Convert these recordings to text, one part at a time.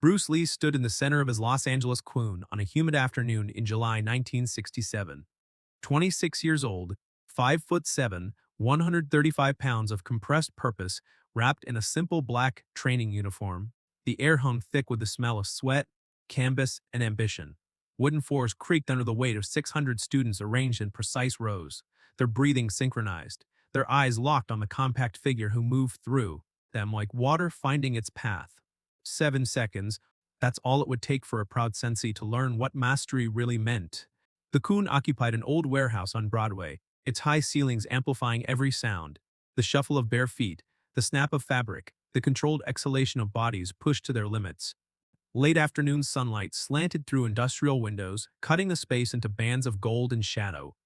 Bruce Lee stood in the center of his Los Angeles Kun on a humid afternoon in July 1967. 26 years old, 5'7", 135 pounds of compressed purpose wrapped in a simple black training uniform. The air hung thick with the smell of sweat, canvas, and ambition. Wooden floors creaked under the weight of 600 students arranged in precise rows, their breathing synchronized, their eyes locked on the compact figure who moved through them like water finding its path. 7 seconds, that's all it would take for a proud sensei to learn what mastery really meant. The Kun occupied an old warehouse on Broadway, its high ceilings amplifying every sound. The shuffle of bare feet, the snap of fabric, the controlled exhalation of bodies pushed to their limits. Late afternoon sunlight slanted through industrial windows, cutting the space into bands of gold and shadow.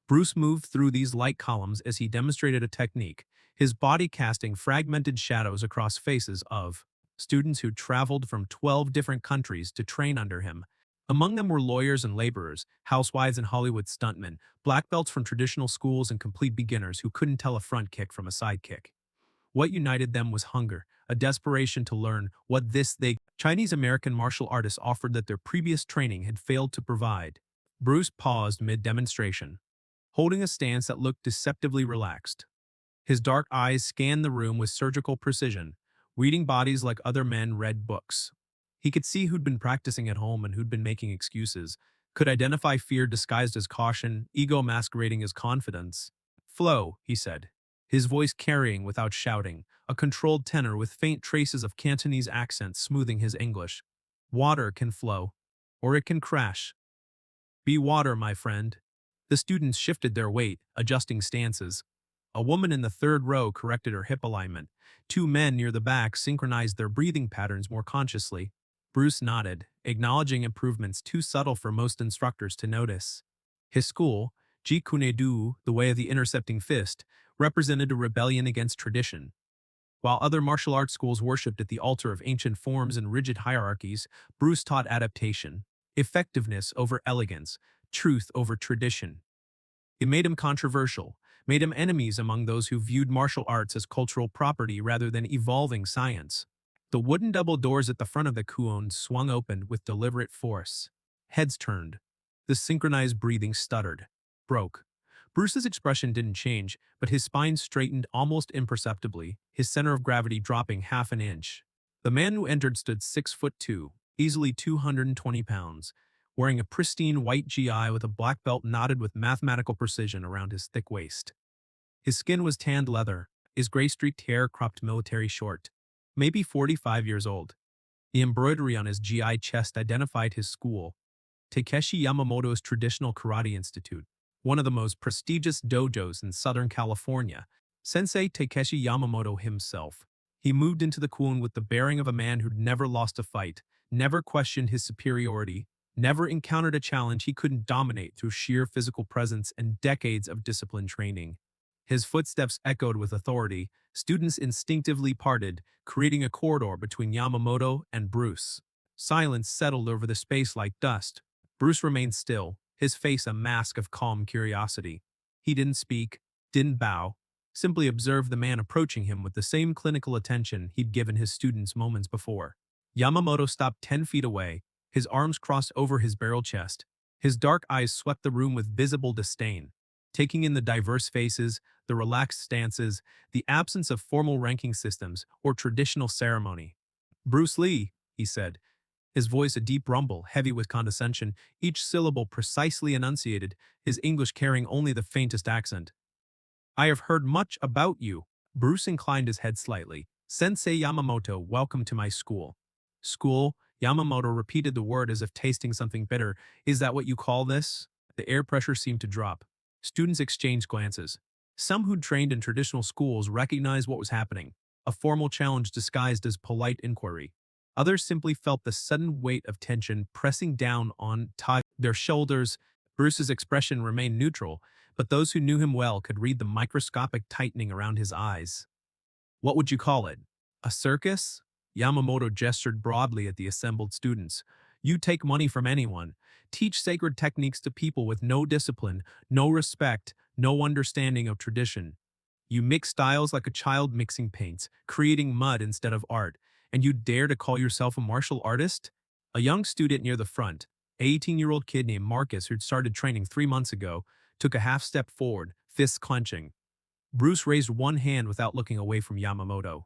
Bruce moved through these light columns as he demonstrated a technique, his body casting fragmented shadows across faces of students who traveled from 12 different countries to train under him. Among them were lawyers and laborers, housewives and Hollywood stuntmen, black belts from traditional schools and complete beginners who couldn't tell a front kick from a side kick. What united them was hunger, a desperation to learn what they Chinese-American martial artists offered that their previous training had failed to provide. Bruce paused mid-demonstration, holding a stance that looked deceptively relaxed. His dark eyes scanned the room with surgical precision, reading bodies like other men read books. He could see who'd been practicing at home and who'd been making excuses, could identify fear disguised as caution, ego masquerading as confidence. "Flow," he said, his voice carrying without shouting, a controlled tenor with faint traces of Cantonese accent smoothing his English. "Water can flow, or it can crash. Be water, my friend." The students shifted their weight, adjusting stances. A woman in the third row corrected her hip alignment. Two men near the back synchronized their breathing patterns more consciously. Bruce nodded, acknowledging improvements too subtle for most instructors to notice. His school, Jeet Kune Do, the way of the intercepting fist, represented a rebellion against tradition. While other martial arts schools worshipped at the altar of ancient forms and rigid hierarchies, Bruce taught adaptation, effectiveness over elegance, truth over tradition. It made him controversial, made him enemies among those who viewed martial arts as cultural property rather than evolving science. The wooden double doors at the front of the Kuon swung open with deliberate force. Heads turned. The synchronized breathing stuttered, broke. Bruce's expression didn't change, but his spine straightened almost imperceptibly, his center of gravity dropping half an inch. The man who entered stood 6'2", easily 220 pounds, wearing a pristine white GI with a black belt knotted with mathematical precision around his thick waist. His skin was tanned leather, his gray-streaked hair cropped military short. Maybe 45 years old. The embroidery on his GI chest identified his school, Takeshi Yamamoto's Traditional Karate Institute, one of the most prestigious dojos in Southern California. Sensei Takeshi Yamamoto himself. He moved into the Kuon with the bearing of a man who'd never lost a fight, never questioned his superiority, never encountered a challenge he couldn't dominate through sheer physical presence and decades of disciplined training. His footsteps echoed with authority, students instinctively parted, creating a corridor between Yamamoto and Bruce. Silence settled over the space like dust. Bruce remained still, his face a mask of calm curiosity. He didn't speak, didn't bow, simply observed the man approaching him with the same clinical attention he'd given his students moments before. Yamamoto stopped 10 feet away, his arms crossed over his barrel chest. His dark eyes swept the room with visible disdain, taking in the diverse faces, the relaxed stances, the absence of formal ranking systems or traditional ceremony. "Bruce Lee," he said, his voice a deep rumble, heavy with condescension, each syllable precisely enunciated, his English carrying only the faintest accent. "I have heard much about you." Bruce inclined his head slightly. "Sensei Yamamoto, welcome to my school." "School?" Yamamoto repeated the word as if tasting something bitter. "Is that what you call this?" The air pressure seemed to drop. Students exchanged glances. Some who'd trained in traditional schools recognized what was happening, a formal challenge disguised as polite inquiry. Others simply felt the sudden weight of tension pressing down on their shoulders. Bruce's expression remained neutral, but those who knew him well could read the microscopic tightening around his eyes. "What would you call it? A circus?" Yamamoto gestured broadly at the assembled students. "You take money from anyone, teach sacred techniques to people with no discipline, no respect, no understanding of tradition. You mix styles like a child mixing paints, creating mud instead of art, And you dare to call yourself a martial artist? A young student near the front, an 18-year-old kid named Marcus who'd started training 3 months ago, took a half step forward, fists clenching. Bruce raised one hand without looking away from Yamamoto,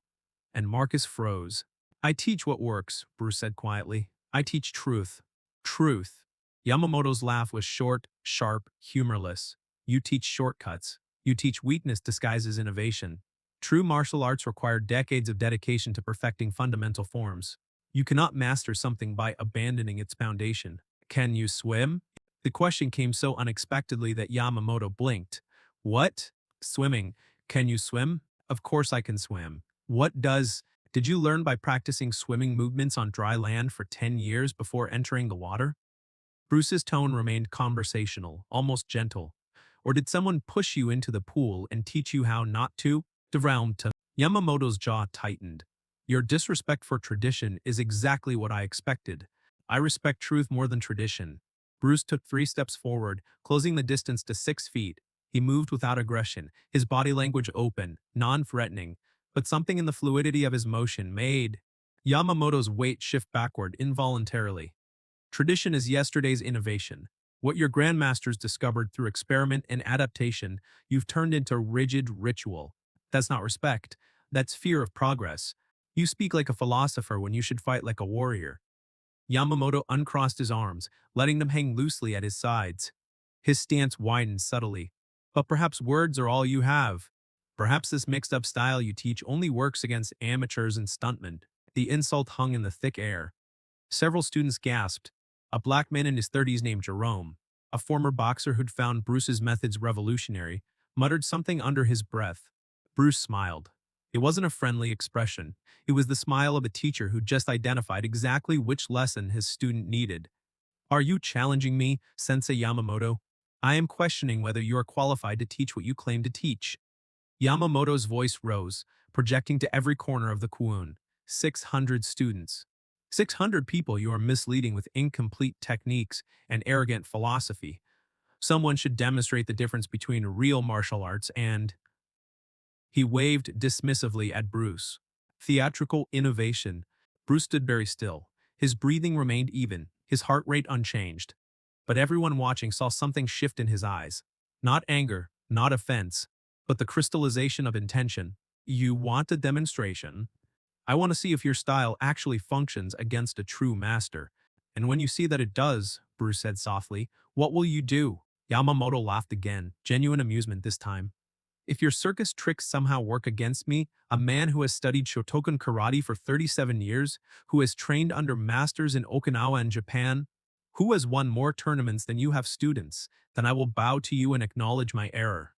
and Marcus froze. I teach what works, Bruce said quietly. I teach truth. Truth. Yamamoto's laugh was short, sharp, humorless. You teach shortcuts. You teach weakness disguised as innovation. True martial arts require decades of dedication to perfecting fundamental forms. You cannot master something by abandoning its foundation. Can you swim? The question came so unexpectedly that Yamamoto blinked. What? Swimming. Can you swim? Of course I can swim. What does... Did you learn by practicing swimming movements on dry land for 10 years before entering the water? Bruce's tone remained conversational, almost gentle. Or did someone push you into the pool and teach you how not to? Drown to. Yamamoto's jaw tightened. Your disrespect for tradition is exactly what I expected. I respect truth more than tradition. Bruce took 3 steps forward, closing the distance to 6 feet. He moved without aggression, his body language open, non-threatening, but something in the fluidity of his motion made Yamamoto's weight shift backward involuntarily. Tradition is yesterday's innovation. What your grandmasters discovered through experiment and adaptation, you've turned into rigid ritual. That's not respect. That's fear of progress. You speak like a philosopher when you should fight like a warrior. Yamamoto uncrossed his arms, letting them hang loosely at his sides. His stance widened subtly. But perhaps words are all you have. Perhaps this mixed-up style you teach only works against amateurs and stuntmen. The insult hung in the thick air. Several students gasped. A black man in his 30s named Jerome, a former boxer who'd found Bruce's methods revolutionary, muttered something under his breath. Bruce smiled. It wasn't a friendly expression. It was the smile of a teacher who just identified exactly which lesson his student needed. Are you challenging me, Sensei Yamamoto? I am questioning whether you are qualified to teach what you claim to teach. Yamamoto's voice rose, projecting to every corner of the Kwoon. 600 students. 600 people you are misleading with incomplete techniques and arrogant philosophy. Someone should demonstrate the difference between real martial arts and... He waved dismissively at Bruce. Theatrical innovation. Bruce stood very still. His breathing remained even, his heart rate unchanged. But everyone watching saw something shift in his eyes. Not anger, not offense, but the crystallization of intention. You want a demonstration? I want to see if your style actually functions against a true master. And when you see that it does, Bruce said softly, what will you do? Yamamoto laughed again, genuine amusement this time. If your circus tricks somehow work against me, a man who has studied Shotokan karate for 37 years, who has trained under masters in Okinawa and Japan, who has won more tournaments than you have students, then I will bow to you and acknowledge my error.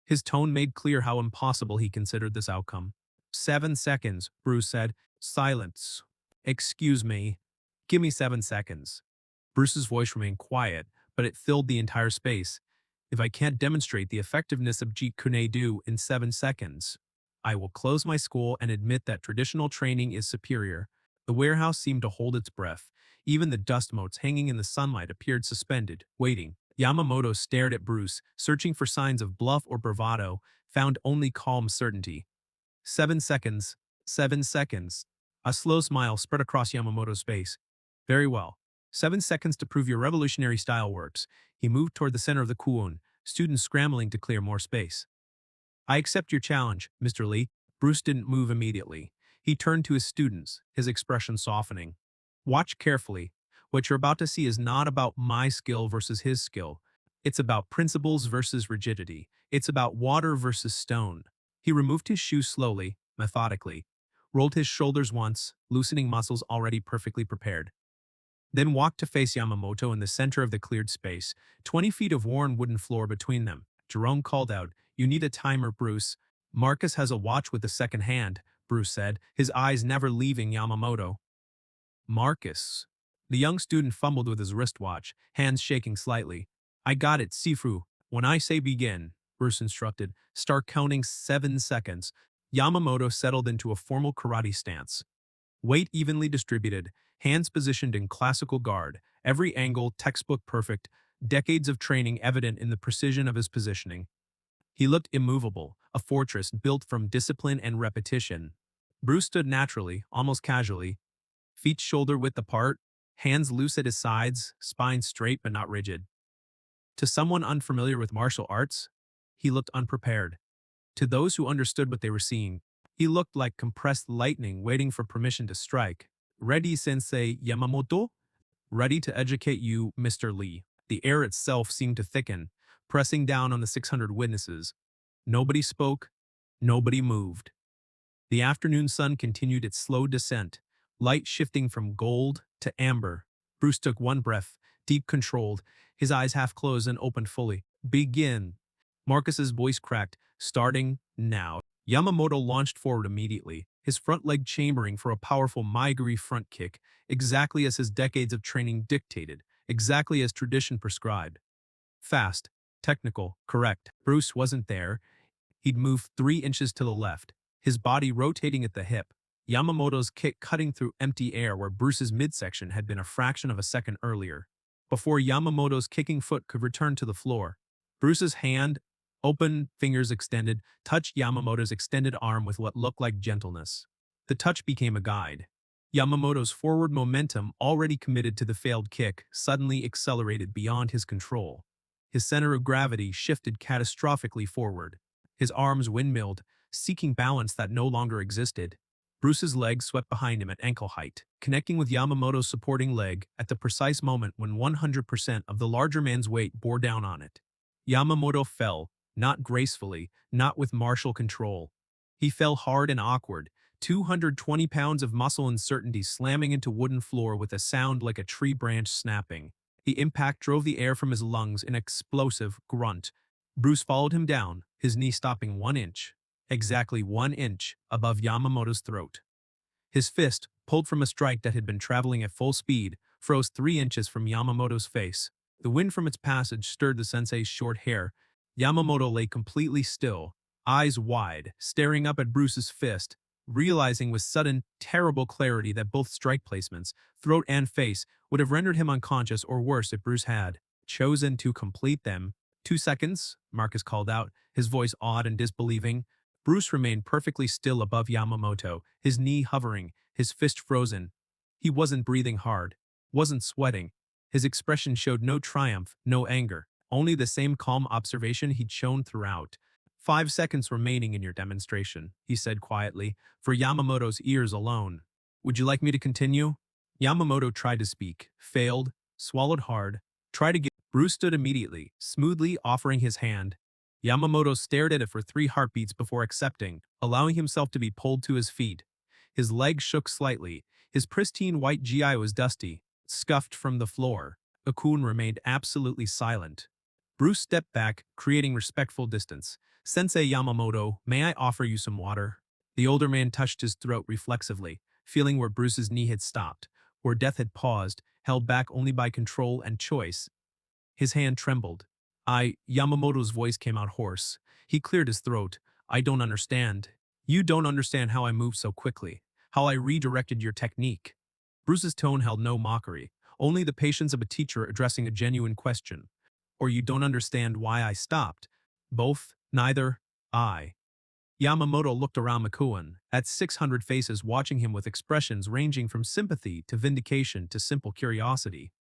His tone made clear how impossible he considered this outcome. 7 seconds, Bruce said. Silence. Excuse me. Give me 7 seconds. Bruce's voice remained quiet, but it filled the entire space. If I can't demonstrate the effectiveness of Jeet Kune Do in 7 seconds, I will close my school and admit that traditional training is superior. The warehouse seemed to hold its breath. Even the dust motes hanging in the sunlight appeared suspended, waiting. Yamamoto stared at Bruce, searching for signs of bluff or bravado, found only calm certainty. 7 seconds. 7 seconds. A slow smile spread across Yamamoto's face. Very well. 7 seconds to prove your revolutionary style works. He moved toward the center of the Kwoon, students scrambling to clear more space. I accept your challenge, Mr. Lee. Bruce didn't move immediately. He turned to his students, his expression softening. Watch carefully. What you're about to see is not about my skill versus his skill. It's about principles versus rigidity. It's about water versus stone. He removed his shoes slowly, methodically, rolled his shoulders once, loosening muscles already perfectly prepared. Then walked to face Yamamoto in the center of the cleared space, 20 feet of worn wooden floor between them. Jerome called out, "You need a timer, Bruce." "Marcus has a watch with the second hand," Bruce said, his eyes never leaving Yamamoto. Marcus. The young student fumbled with his wristwatch, hands shaking slightly. "I got it, Sifu. When I say begin," Bruce instructed, "start counting 7 seconds." Yamamoto settled into a formal karate stance. Weight evenly distributed, hands positioned in classical guard, every angle textbook perfect, decades of training evident in the precision of his positioning. He looked immovable, a fortress built from discipline and repetition. Bruce stood naturally, almost casually, feet shoulder-width apart, hands loose at his sides, spine straight but not rigid. To someone unfamiliar with martial arts, he looked unprepared. To those who understood what they were seeing, he looked like compressed lightning waiting for permission to strike. Ready, Sensei Yamamoto? Ready to educate you, Mr. Lee. The air itself seemed to thicken, pressing down on the 600 witnesses. Nobody spoke, nobody moved. The afternoon sun continued its slow descent, light shifting from gold to amber. Bruce took one breath, deep controlled, his eyes half closed and opened fully. Begin. Marcus's voice cracked, starting now. Yamamoto launched forward immediately, his front leg chambering for a powerful Maiguri front kick, exactly as his decades of training dictated, exactly as tradition prescribed. Fast, technical, correct. Bruce wasn't there. He'd moved 3 inches to the left, his body rotating at the hip. Yamamoto's kick cutting through empty air where Bruce's midsection had been a fraction of a second earlier. Before Yamamoto's kicking foot could return to the floor, Bruce's hand, open, fingers extended, touched Yamamoto's extended arm with what looked like gentleness. The touch became a guide. Yamamoto's forward momentum, already committed to the failed kick, suddenly accelerated beyond his control. His center of gravity shifted catastrophically forward. His arms windmilled, seeking balance that no longer existed. Bruce's leg swept behind him at ankle height, connecting with Yamamoto's supporting leg at the precise moment when 100% of the larger man's weight bore down on it. Yamamoto fell, not gracefully, not with martial control. He fell hard and awkward, 220 pounds of muscle and certainty slamming into wooden floor with a sound like a tree branch snapping. The impact drove the air from his lungs in an explosive grunt. Bruce followed him down, his knee stopping 1 inch, exactly 1 inch, above Yamamoto's throat. His fist, pulled from a strike that had been traveling at full speed, froze 3 inches from Yamamoto's face. The wind from its passage stirred the sensei's short hair. Yamamoto lay completely still, eyes wide, staring up at Bruce's fist, realizing with sudden, terrible clarity that both strike placements, throat and face, would have rendered him unconscious or worse if Bruce had chosen to complete them. 2 seconds, Marcus called out, his voice awed and disbelieving. Bruce remained perfectly still above Yamamoto, his knee hovering, his fist frozen. He wasn't breathing hard, wasn't sweating. His expression showed no triumph, no anger, only the same calm observation he'd shown throughout. 5 seconds remaining in your demonstration, he said quietly, for Yamamoto's ears alone. Would you like me to continue? Yamamoto tried to speak, failed, swallowed hard, tried again. Bruce stood immediately, smoothly offering his hand. Yamamoto stared at it for 3 heartbeats before accepting, allowing himself to be pulled to his feet. His legs shook slightly. His pristine white GI was dusty, scuffed from the floor. Akun remained absolutely silent. Bruce stepped back, creating respectful distance. Sensei Yamamoto, may I offer you some water? The older man touched his throat reflexively, feeling where Bruce's knee had stopped, where death had held back only by control and choice. His hand trembled. Yamamoto's voice came out hoarse. He cleared his throat. I don't understand. You don't understand how I moved so quickly, how I redirected your technique. Bruce's tone held no mockery, only the patience of a teacher addressing a genuine question. Or you don't understand why I stopped. Both, neither, I. Yamamoto looked around Makuan, at 600 faces watching him with expressions ranging from sympathy to vindication to simple curiosity.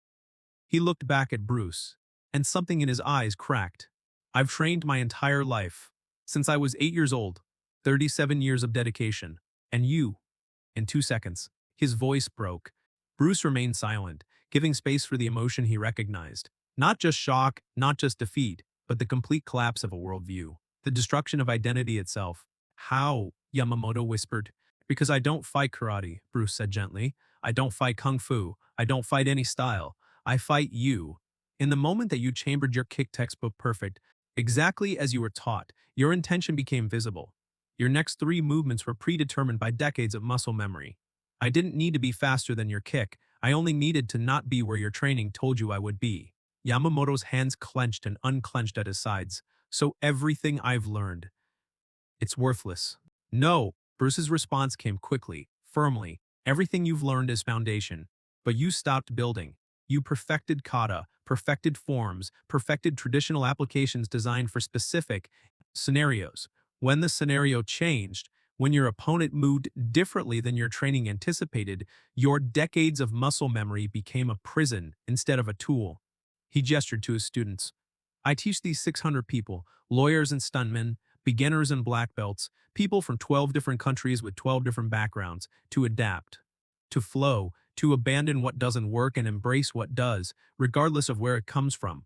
He looked back at Bruce, and something in his eyes cracked. I've trained my entire life, since I was 8 years old, 37 years of dedication, and you. In 2 seconds, his voice broke. Bruce remained silent, giving space for the emotion he recognized. Not just shock, not just defeat, but the complete collapse of a worldview. The destruction of identity itself. How? Yamamoto whispered. Because I don't fight karate, Bruce said gently. I don't fight kung fu. I don't fight any style. I fight you. In the moment that you chambered your kick textbook perfect, exactly as you were taught, your intention became visible. Your next 3 movements were predetermined by decades of muscle memory. I didn't need to be faster than your kick. I only needed to not be where your training told you I would be. Yamamoto's hands clenched and unclenched at his sides. So everything I've learned, it's worthless. No, Bruce's response came quickly, firmly. Everything you've learned is foundation. But you stopped building. You perfected kata, perfected forms, perfected traditional applications designed for specific scenarios. When the scenario changed, When your opponent moved differently than your training anticipated, your decades of muscle memory became a prison instead of a tool. He gestured to his students. I teach these 600 people, lawyers and stuntmen, beginners and black belts, people from 12 different countries with 12 different backgrounds, to adapt, to flow, to abandon what doesn't work and embrace what does, regardless of where it comes from.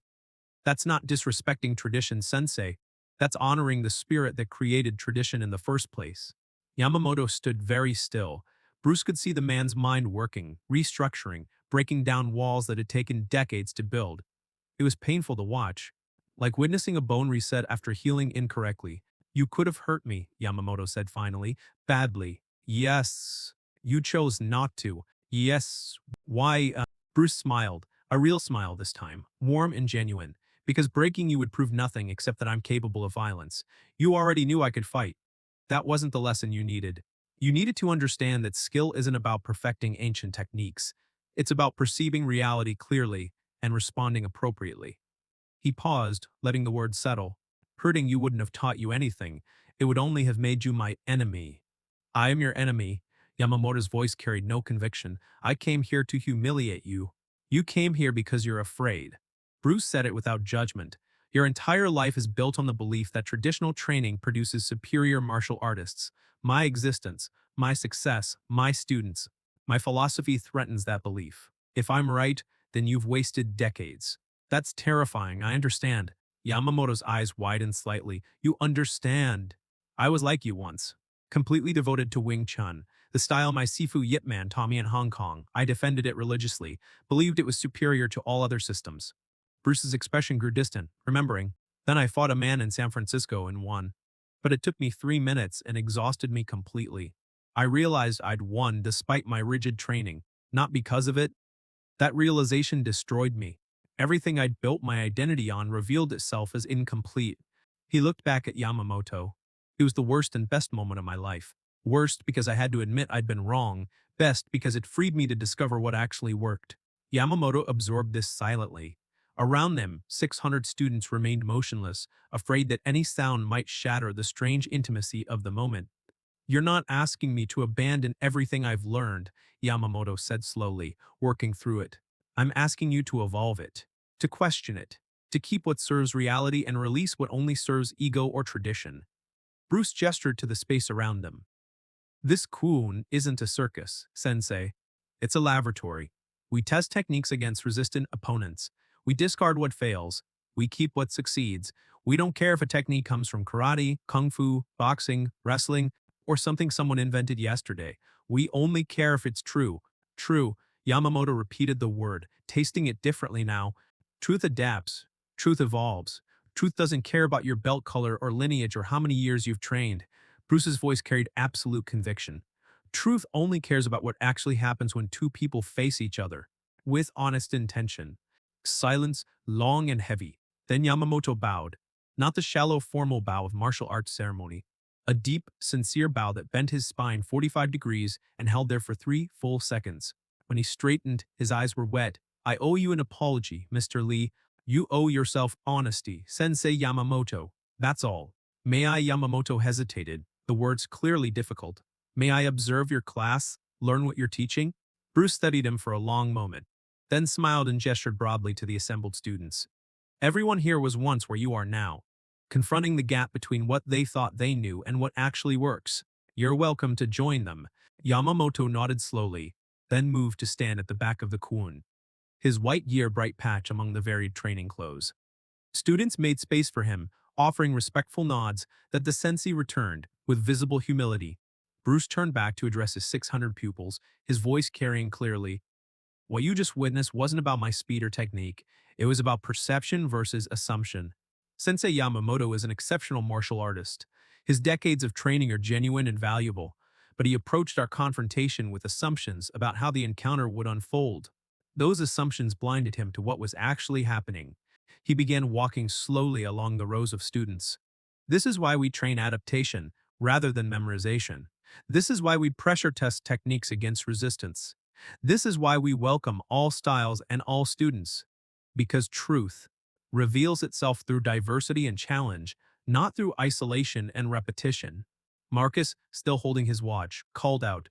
That's not disrespecting tradition, Sensei. That's honoring the spirit that created tradition in the first place. Yamamoto stood very still. Bruce could see the man's mind working, restructuring, breaking down walls that had taken decades to build. It was painful to watch, like witnessing a bone reset after healing incorrectly. You could have hurt me, Yamamoto said finally. Badly. Yes. You chose not to. Yes. Why? Bruce smiled. A real smile this time, warm and genuine. Because breaking you would prove nothing except that I'm capable of violence. You already knew I could fight. That wasn't the lesson you needed. You needed to understand that skill isn't about perfecting ancient techniques. It's about perceiving reality clearly and responding appropriately. He paused, letting the words settle. Hurting you wouldn't have taught you anything. It would only have made you my enemy. I am your enemy. Yamamoto's voice carried no conviction. I came here to humiliate you. You came here because you're afraid. Bruce said it without judgment. Your entire life is built on the belief that traditional training produces superior martial artists. My existence, my success, my students. My philosophy threatens that belief. If I'm right, then you've wasted decades. That's terrifying, I understand. Yamamoto's eyes widened slightly. You understand. I was like you once. Completely devoted to Wing Chun, the style my Sifu Yip Man taught me in Hong Kong. I defended it religiously, believed it was superior to all other systems. Bruce's expression grew distant, remembering. Then I fought a man in San Francisco and won. But it took me 3 minutes and exhausted me completely. I realized I'd won despite my rigid training, not because of it. That realization destroyed me. Everything I'd built my identity on revealed itself as incomplete. He looked back at Yamamoto. It was the worst and best moment of my life. Worst because I had to admit I'd been wrong. Best because it freed me to discover what actually worked. Yamamoto absorbed this silently. Around them, 600 students remained motionless, afraid that any sound might shatter the strange intimacy of the moment. You're not asking me to abandon everything I've learned, Yamamoto said slowly, working through it. I'm asking you to evolve it, to question it, to keep what serves reality and release what only serves ego or tradition. Bruce gestured to the space around them. This Kun isn't a circus, Sensei. It's a laboratory. We test techniques against resistant opponents. We discard what fails. We keep what succeeds. We don't care if a technique comes from karate, kung fu, boxing, wrestling, or something someone invented yesterday. We only care if it's true. True. Yamamoto repeated the word, tasting it differently now. Truth adapts. Truth evolves. Truth doesn't care about your belt color or lineage or how many years you've trained. Bruce's voice carried absolute conviction. Truth only cares about what actually happens when two people face each other, with honest intention. Silence, long and heavy. Then Yamamoto bowed, not the shallow formal bow of martial arts ceremony, a deep, sincere bow that bent his spine 45 degrees and held there for 3 full seconds. When he straightened, his eyes were wet. I owe you an apology, Mr. Lee. You owe yourself honesty, Sensei Yamamoto. That's all. May I? Yamamoto hesitated, the words clearly difficult. May I observe your class, learn what you're teaching? Bruce studied him for a long moment, then smiled and gestured broadly to the assembled students. Everyone here was once where you are now, confronting the gap between what they thought they knew and what actually works. You're welcome to join them. Yamamoto nodded slowly, then moved to stand at the back of the Kun, his white gear bright patch among the varied training clothes. Students made space for him, offering respectful nods that the sensei returned with visible humility. Bruce turned back to address his 600 pupils, his voice carrying clearly, what you just witnessed wasn't about my speed or technique. It was about perception versus assumption. Sensei Yamamoto is an exceptional martial artist. His decades of training are genuine and valuable, but he approached our confrontation with assumptions about how the encounter would unfold. Those assumptions blinded him to what was actually happening. He began walking slowly along the rows of students. This is why we train adaptation rather than memorization. This is why we pressure test techniques against resistance. This is why we welcome all styles and all students. Because truth reveals itself through diversity and challenge, not through isolation and repetition. Marcus, still holding his watch, called out,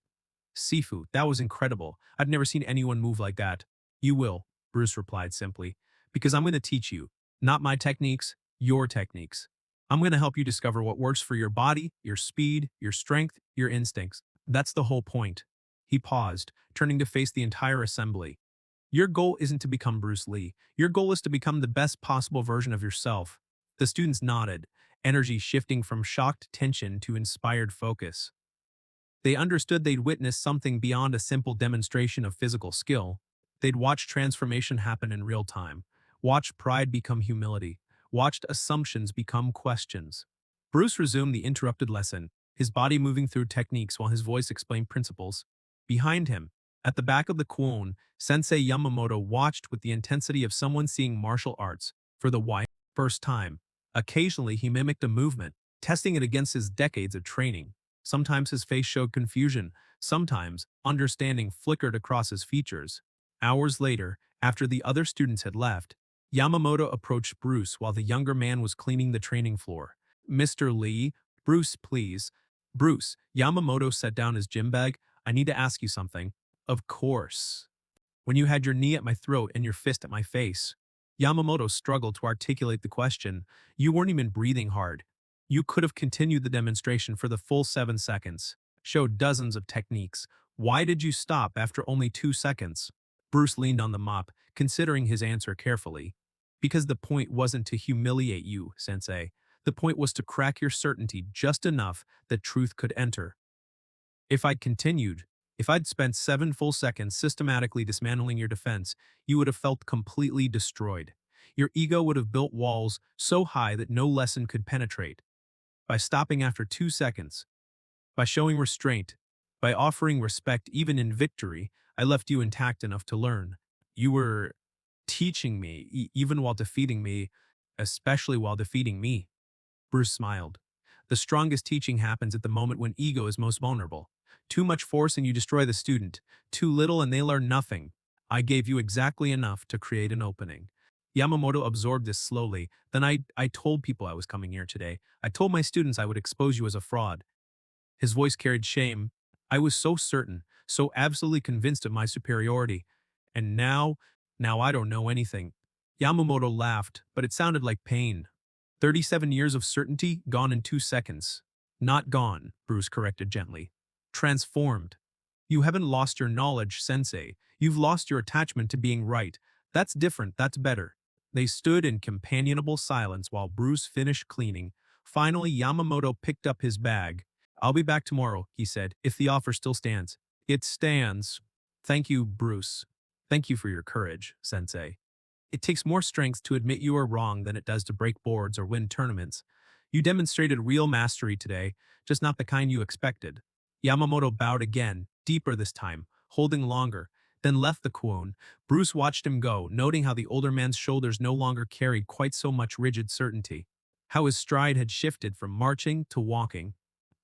Sifu, that was incredible. I've never seen anyone move like that. You will, Bruce replied simply, because I'm going to teach you. Not my techniques, your techniques. I'm going to help you discover what works for your body, your speed, your strength, your instincts. That's the whole point. He paused, turning to face the entire assembly. Your goal isn't to become Bruce Lee. Your goal is to become the best possible version of yourself. The students nodded, energy shifting from shocked tension to inspired focus. They understood they'd witnessed something beyond a simple demonstration of physical skill. They'd watched transformation happen in real time, watched pride become humility, watched assumptions become questions. Bruce resumed the interrupted lesson, his body moving through techniques while his voice explained principles. Behind him, at the back of the kwon, Sensei Yamamoto watched with the intensity of someone seeing martial arts for the first time. Occasionally, he mimicked a movement, testing it against his decades of training. Sometimes his face showed confusion, sometimes understanding flickered across his features. Hours later, after the other students had left, Yamamoto approached Bruce while the younger man was cleaning the training floor. Mr. Lee, Bruce, please. Bruce, Yamamoto set down his gym bag. I need to ask you something. Of course. When you had your knee at my throat and your fist at my face. Yamamoto struggled to articulate the question. You weren't even breathing hard. You could have continued the demonstration for the full 7 seconds, showed dozens of techniques. Why did you stop after only 2 seconds? Bruce leaned on the mop, considering his answer carefully. Because the point wasn't to humiliate you, Sensei. The point was to crack your certainty just enough that truth could enter. If I'd continued, if I'd spent 7 full seconds systematically dismantling your defense, you would have felt completely destroyed. Your ego would have built walls so high that no lesson could penetrate. By stopping after 2 seconds, by showing restraint, by offering respect even in victory, I left you intact enough to learn. You were teaching me, even while defeating me, especially while defeating me. Bruce smiled. The strongest teaching happens at the moment when ego is most vulnerable. Too much force and you destroy the student. Too little and they learn nothing. I gave you exactly enough to create an opening. Yamamoto absorbed this slowly. Then I told people I was coming here today. I told my students I would expose you as a fraud. His voice carried shame. I was so certain, so absolutely convinced of my superiority. And now I don't know anything. Yamamoto laughed, but it sounded like pain. 37 years of certainty gone in 2 seconds. Not gone, Bruce corrected gently. Transformed. You haven't lost your knowledge, Sensei. You've lost your attachment to being right. That's different, that's better. They stood in companionable silence while Bruce finished cleaning. Finally, Yamamoto picked up his bag. I'll be back tomorrow, he said, if the offer still stands. It stands. Thank you, Bruce. Thank you for your courage, Sensei. It takes more strength to admit you are wrong than it does to break boards or win tournaments. You demonstrated real mastery today, just not the kind you expected. Yamamoto bowed again, deeper this time, holding longer, then left the kwon. Bruce watched him go, noting how the older man's shoulders no longer carried quite so much rigid certainty. How his stride had shifted from marching to walking.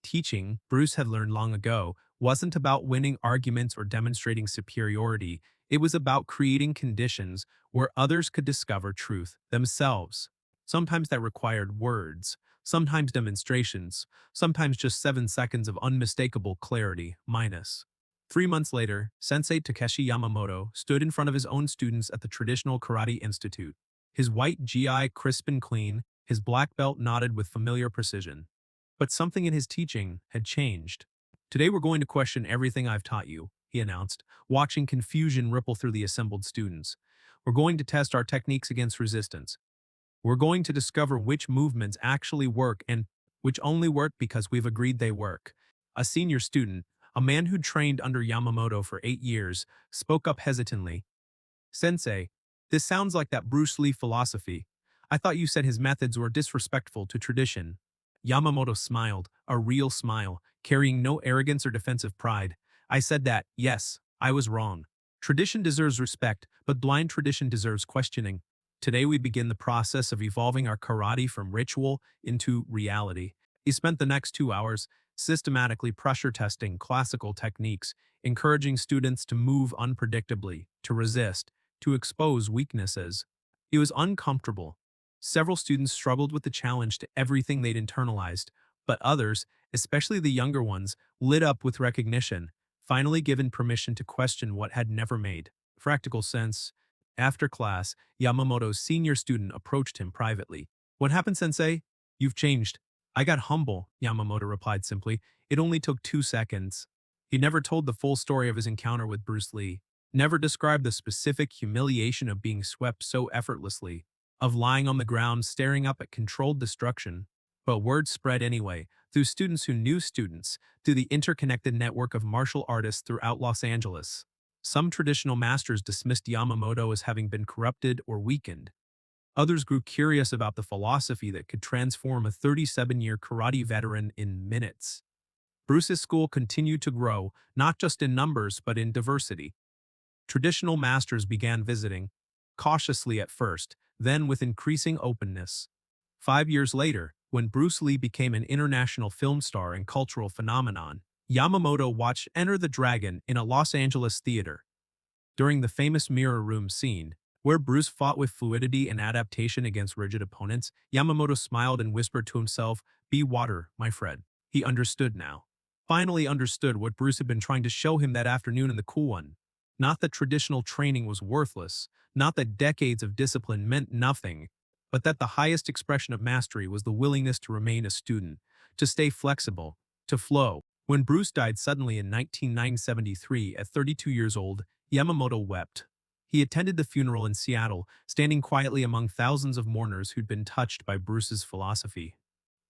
Teaching, Bruce had learned long ago, wasn't about winning arguments or demonstrating superiority. It was about creating conditions where others could discover truth themselves. Sometimes that required words, sometimes demonstrations, sometimes just 7 seconds of unmistakable clarity, minus. 3 months later, Sensei Takeshi Yamamoto stood in front of his own students at the Traditional Karate Institute. His white GI crisp and clean, his black belt nodded with familiar precision. But something in his teaching had changed. Today we're going to question everything I've taught you, he announced, watching confusion ripple through the assembled students. We're going to test our techniques against resistance. We're going to discover which movements actually work and which only work because we've agreed they work. A senior student, a man who'd trained under Yamamoto for 8 years, spoke up hesitantly. Sensei, this sounds like that Bruce Lee philosophy. I thought you said his methods were disrespectful to tradition. Yamamoto smiled, a real smile, carrying no arrogance or defensive pride. I said that, yes, I was wrong. Tradition deserves respect, but blind tradition deserves questioning. Today we begin the process of evolving our karate from ritual into reality. He spent the next 2 hours systematically pressure testing classical techniques, encouraging students to move unpredictably, to resist, to expose weaknesses. It was uncomfortable. Several students struggled with the challenge to everything they'd internalized, but others, especially the younger ones, lit up with recognition, finally given permission to question what had never made practical sense. After class, Yamamoto's senior student approached him privately. "What happened, Sensei?" "You've changed." "I got humble," Yamamoto replied simply. "It only took 2 seconds." He never told the full story of his encounter with Bruce Lee, never described the specific humiliation of being swept so effortlessly, of lying on the ground staring up at controlled destruction. But word spread anyway, through students who knew students, through the interconnected network of martial artists throughout Los Angeles. Some traditional masters dismissed Yamamoto as having been corrupted or weakened. Others grew curious about the philosophy that could transform a 37-year karate veteran in minutes. Bruce's school continued to grow, not just in numbers but in diversity. Traditional masters began visiting, cautiously at first, then with increasing openness. 5 years later, when Bruce Lee became an international film star and cultural phenomenon, Yamamoto watched Enter the Dragon in a Los Angeles theater. During the famous mirror room scene, where Bruce fought with fluidity and adaptation against rigid opponents, Yamamoto smiled and whispered to himself, "Be water, my friend." He understood now. Finally understood what Bruce had been trying to show him that afternoon in the Cool One. Not that traditional training was worthless, not that decades of discipline meant nothing, but that the highest expression of mastery was the willingness to remain a student, to stay flexible, to flow. When Bruce died suddenly in 1973 at 32 years old, Yamamoto wept. He attended the funeral in Seattle, standing quietly among thousands of mourners who'd been touched by Bruce's philosophy.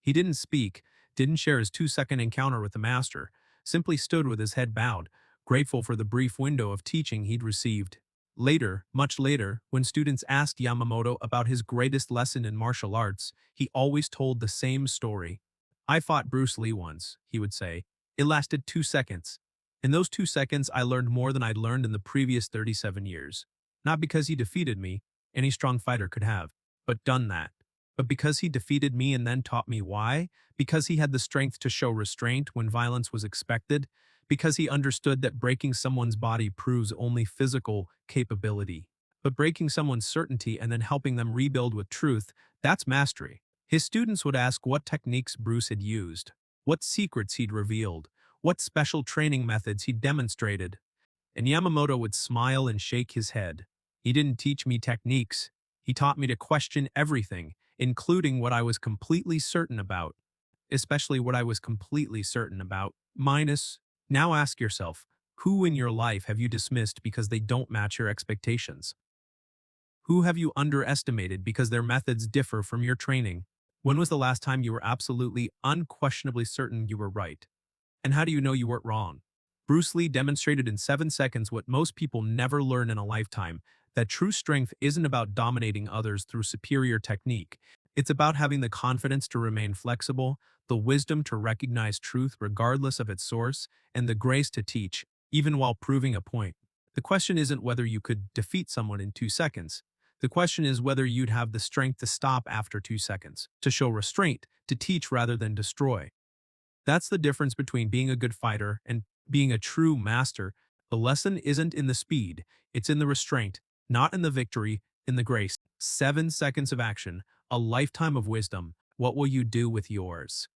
He didn't speak, didn't share his 2-second encounter with the master, simply stood with his head bowed, grateful for the brief window of teaching he'd received. Later, much later, when students asked Yamamoto about his greatest lesson in martial arts, he always told the same story. "I fought Bruce Lee once," he would say. "It lasted 2 seconds. In those 2 seconds, I learned more than I'd learned in the previous 37 years. Not because he defeated me, any strong fighter could have, but done that. But because he defeated me and then taught me why, because he had the strength to show restraint when violence was expected, because he understood that breaking someone's body proves only physical capability. But breaking someone's certainty and then helping them rebuild with truth, that's mastery." His students would ask what techniques Bruce had used, what secrets he'd revealed, what special training methods he'd demonstrated. And Yamamoto would smile and shake his head. "He didn't teach me techniques. He taught me to question everything, including what I was completely certain about. Especially what I was completely certain about. Minus." Now ask yourself, who in your life have you dismissed because they don't match your expectations? Who have you underestimated because their methods differ from your training? When was the last time you were absolutely, unquestionably certain you were right? And how do you know you weren't wrong? Bruce Lee demonstrated in 7 seconds what most people never learn in a lifetime, that true strength isn't about dominating others through superior technique. It's about having the confidence to remain flexible, the wisdom to recognize truth regardless of its source, and the grace to teach, even while proving a point. The question isn't whether you could defeat someone in 2 seconds. The question is whether you'd have the strength to stop after 2 seconds, to show restraint, to teach rather than destroy. That's the difference between being a good fighter and being a true master. The lesson isn't in the speed, it's in the restraint, not in the victory, in the grace. 7 seconds of action, a lifetime of wisdom. What will you do with yours?